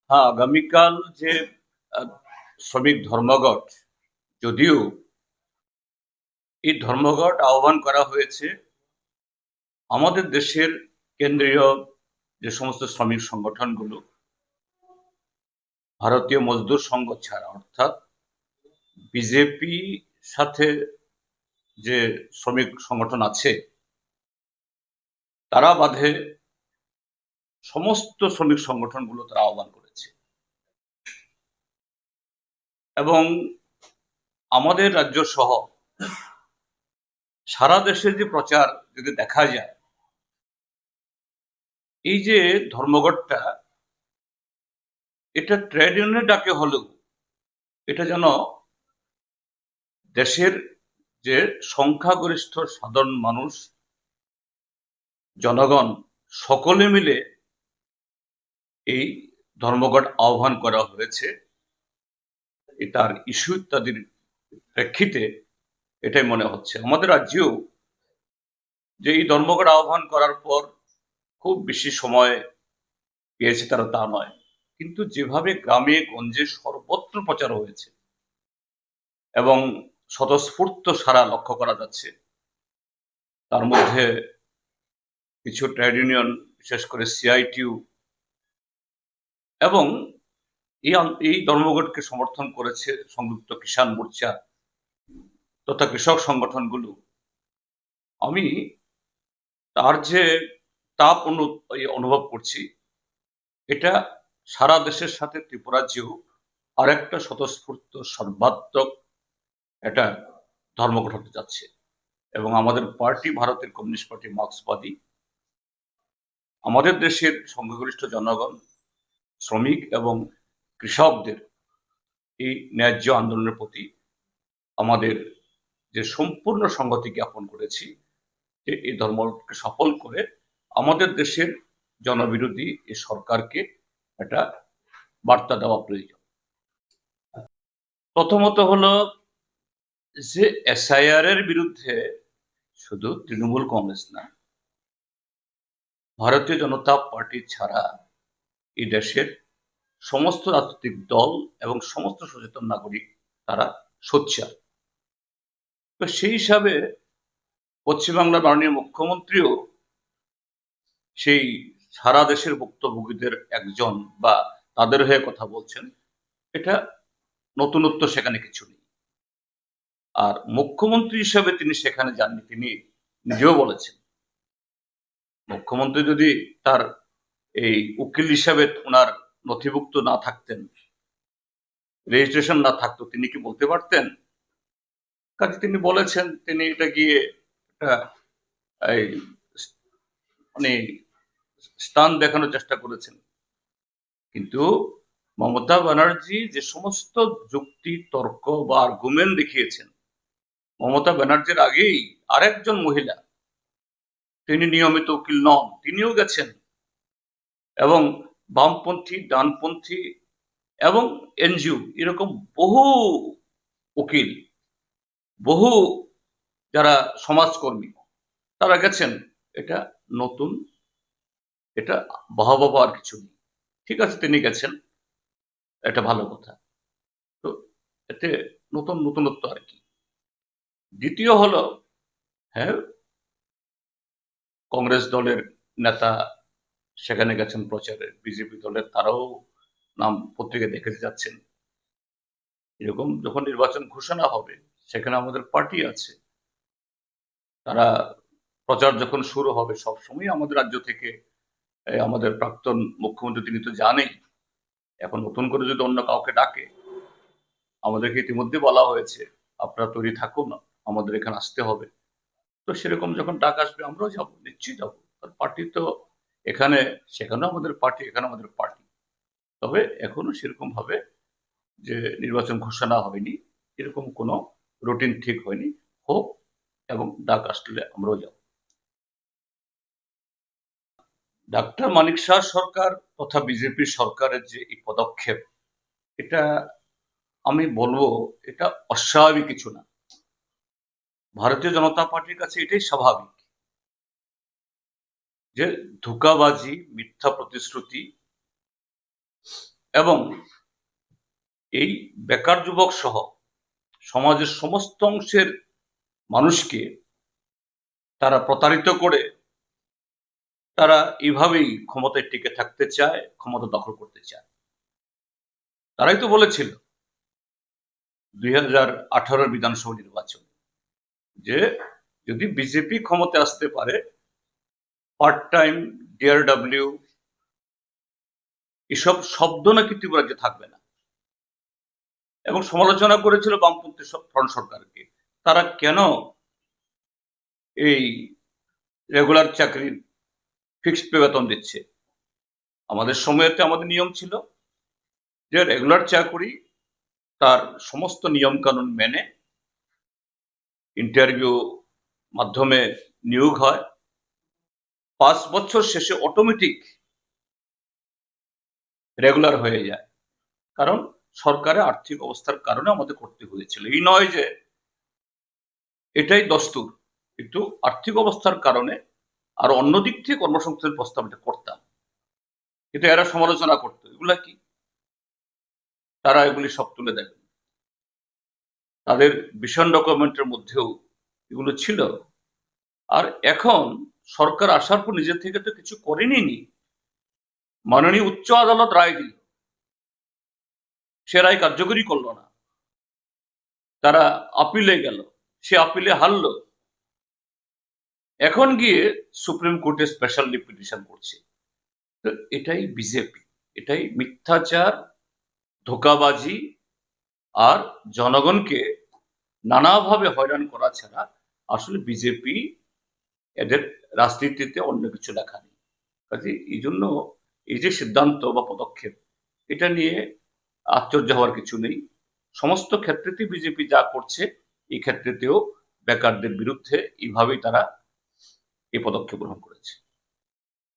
হ্যাঁ, আগামীকাল যে আহ, শ্রমিক ধর্মঘট, যদিও এই ধর্মঘট আহ্বান করা হয়েছে আমাদের দেশের কেন্দ্রীয় যে সমস্ত শ্রমিক সংগঠনগুলো, ভারতীয় মজদুর সংঘ ছাড়া, অর্থাৎ বিজেপি সাথে যে শ্রমিক সংগঠন আছে তারা বাদে সমস্ত শ্রমিক সংগঠনগুলো তারা আহ্বান করেছে। এবং আমাদের রাজ্য সহ সারা দেশে যে প্রচার যদি দেখা যায়, এই যে ধর্মঘটটা, এটা ট্রেড ইউনিয়নের ডাকে হলেও এটা যেন দেশের যে সংখ্যাগরিষ্ঠ সাধারণ মানুষ, জনগণ সকলে মিলে এই ধর্মঘট আহ্বান করা হয়েছে, এটার ইস্যু ইত্যাদির প্রেক্ষিতে এটাই মনে হচ্ছে। আমাদের রাজ্যেও যে এই ধর্মঘট আহ্বান করার পর খুব বেশি সময় পেয়েছে তারা তা নয়, কিন্তু যেভাবে গ্রামে গঞ্জে সর্বত্র প্রচার হয়েছে এবং স্বতঃস্ফূর্ত সাড়া লক্ষ্য করা যাচ্ছে, তার মধ্যে কিছু ট্রেড ইউনিয়ন, বিশেষ করে সিআইটিইউ এবং এই ধর্মঘটকে সমর্থন করেছে সংযুক্ত কিষাণ মোর্চা তথা কৃষক সংগঠনগুলো। আমি তার যে তাপ অনুভব করছি, এটা সারা দেশের সাথে ত্রিপুরা রাজ্যেও আরেকটা স্বতঃস্ফূর্ত সর্বাত্মক একটা ধর্মঘট হতে যাচ্ছে। এবং আমাদের পার্টি, ভারতের কমিউনিস্ট পার্টি মার্ক্সবাদী, আমাদের দেশের সংখ্যাগরিষ্ঠ জনগণ, শ্রমিক এবং কৃষকদের এই ন্যায্য আন্দোলনের প্রতি আমাদের যে সম্পূর্ণ সংহতি জ্ঞাপন করেছি, যে এই ধর্মকে সফল করে আমাদের দেশের জনবিরোধী এই সরকারকে একটা বার্তা দেওয়া প্রয়োজন। প্রথমত হলো যে এসআইআর এর বিরুদ্ধে শুধু তৃণমূল কংগ্রেস না, ভারতীয় জনতা পার্টি ছাড়া এই দেশের সমস্ত রাজনৈতিক দল এবং সমস্ত সচেতন নাগরিক তারা সোচ্চার। তো সেই হিসাবে পশ্চিমবাংলার মাননীয় মুখ্যমন্ত্রীও সেই সারা দেশের ভুক্তভোগীদের একজন বা তাদের হয়ে কথা বলছেন, এটা নতুনত্ব সেখানে কিছু নেই। আর মুখ্যমন্ত্রী হিসাবে তিনি সেখানে যাননি, তিনি নিজেও বলেছেন মুখ্যমন্ত্রী যদি তার এই উকিল হিসাবে ওনার নথিভুক্ত না থাকতেন, রেজিস্ট্রেশন না থাকতো, তিনি কি বলতে পারতেন? কাজে তিনি বলেছেন, তিনি এটা গিয়ে একটা এই মানে স্থান দেখানোর চেষ্টা করেছেন। কিন্তু মমতা ব্যানার্জি যে সমস্ত যুক্তি, তর্ক বা আর্গুমেন্ট দেখিয়েছেন, মমতা ব্যানার্জির আগেই আরেকজন মহিলা, তিনি নিয়মিত উকিল নন, তিনিও গেছেন এবং বামপন্থী, ডানপন্থী এবং এনজিও, এরকম বহু উকিল, বহু যারা সমাজকর্মী, তারা গেছেন। এটা নতুন, এটা বাহবা পাওয়ার কিছু নেই। ঠিক আছে, তিনি গেছেন, এটা ভালো কথা। তো এতে নতুনত্ব আর কি। দ্বিতীয় হলো, হ্যাঁ, কংগ্রেস দলের নেতা সেখানে গেছেন প্রচারে, বিজেপি দলের তারাও নাম পত্রিকায় দেখে যাচ্ছেন। এরকম যখন নির্বাচন ঘোষণা হবে, সেখানে আমাদের পার্টি আছে, তারা প্রচার যখন শুরু হবে, সবসময় আমাদের রাজ্য থেকে আমাদের প্রাক্তন মুখ্যমন্ত্রী তিনি তো জানেই, এখন নতুন করে যদি অন্য কাউকে ডাকে, আমাদেরকে ইতিমধ্যে বলা হয়েছে আপনারা তৈরি থাকুন, আমাদের এখানে আসতে হবে। তো সেরকম যখন ডাক আসবে আমরাও যাবো, নিশ্চয়ই যাবো। পার্টি তো এখানে, সেখানেও আমাদের পার্টি, এখানে আমাদের পার্টি। তবে এখনো সেরকম ভাবে যে নির্বাচন ঘোষণা হয়নি, এরকম কোনো রুটিন ঠিক হয়নি। হোক, এবং ডাক আসলে আমরাও যাব। ডাক্তার মানিক শাহ সরকার তথা বিজেপি সরকারের যে এই পদক্ষেপ, এটা আমি বলবো এটা অস্বাভাবিক কিছু না। ভারতীয় জনতা পার্টির কাছে এটাই স্বাভাবিক যে ধোঁকাবাজি, মিথ্যা প্রতিশ্রুতি এবং এই বেকার যুবক সহ সমাজের সমস্ত অংশের মানুষকে তারা প্রতারিত করে তারা এইভাবেই ক্ষমতায় টিকে থাকতে চায়, ক্ষমতা দখল করতে চায়। তারাই তো বলেছিল 2018 বিধানসভা নির্বাচনে যে যদি বিজেপি ক্ষমতায় আসতে পারে, পার্ট টাইম, ডিআরডব্লিউ এসব শব্দ নাকি ত্রিপুরাজ্যে থাকবে না, এবং সমালোচনা করেছিল বামপন্থী ফ্রন্ট সরকারকে। তারা কেন এই রেগুলার চাকরির ফিক্সড পে বেতন দিচ্ছে? আমাদের সময়েতে আমাদের নিয়ম ছিল যে রেগুলার চাকরি তার সমস্ত নিয়ম কানুন মেনে ইন্টারভিউ মাধ্যমে নিয়োগ হয়, 5 বছর শেষে অটোমেটিক রেগুলার হয়ে যায়। কারণ সরকারের আর্থিক অবস্থার কারণে আমাদের করতে হয়েছিল, এই নয় যে এটাই দস্তুর, কিন্তু আর্থিক অবস্থার কারণে আর অন্য দিক থেকে কর্মসংস্থানের প্রস্তাব এটা করতাম। কিন্তু এরা সমালোচনা করতো, এগুলা কি? তারা এগুলি সব তুলে দেবেন, তাদের ভিশন ডকুমেন্টের মধ্যেও এগুলো ছিল। আর এখন সরকার আসার পর নিজের থেকে তো কিছু করেনি। মাননীয় উচ্চ আদালত রায় দিল, সে রায় কার্যকরী করলো না, তারা আপিলে গেল, সে আপিলে হারলো, এখন গিয়ে সুপ্রিম কোর্টে স্পেশাল পিটিশন করছে। তো এটাই বিজেপি, এটাই মিথ্যাচার, ধোঁকাবাজি আর জনগণকে নানাভাবে হয়রান করা ছাড়া আসলে বিজেপি এদের রাজনীতিতে অন্য কিছু লেখা নেই। কাজে এই জন্য এই যে সিদ্ধান্ত বা পদক্ষেপ, এটা নিয়ে আশ্চর্য হওয়ার কিছু নেই। সমস্ত ক্ষেত্রেতেই বিজেপি যা করছে, এই ক্ষেত্রেতেও বেকারদের বিরুদ্ধে এইভাবেই তারা এই পদক্ষেপ গ্রহণ করেছে।